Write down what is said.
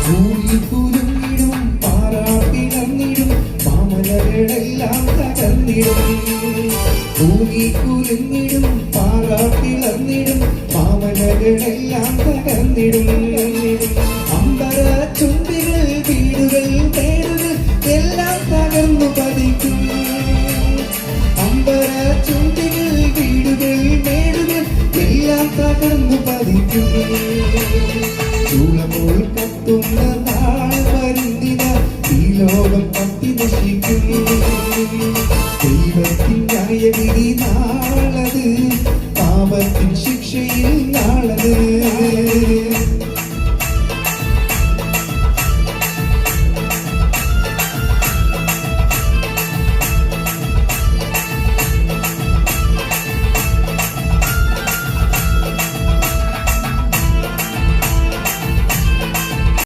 ഭൂമി കുലുങ്ങിടും പാറാപ്പിളർന്നിടും മാമലകളെല്ലാം തകർന്നിടും ഭൂമി കുലുങ്ങിടും പാറാപ്പിളർന്നിടും മാമലകളെല്ലാം തകർന്നിടും അമ്പര ചുണ്ടികൾ വീടുകൾ പേരുകൾ എല്ലാം തകർന്നു പതിക്കും അമ്പര ചുണ്ടികൾ വീടുകൾ മേടുകൾ എല്ലാം തകർന്നു പതിക്കും ചൂളമോൾ കത്തുന്ന നാൾ വരുന്നിന ഈ ലോകം പത്തി നശിക്കും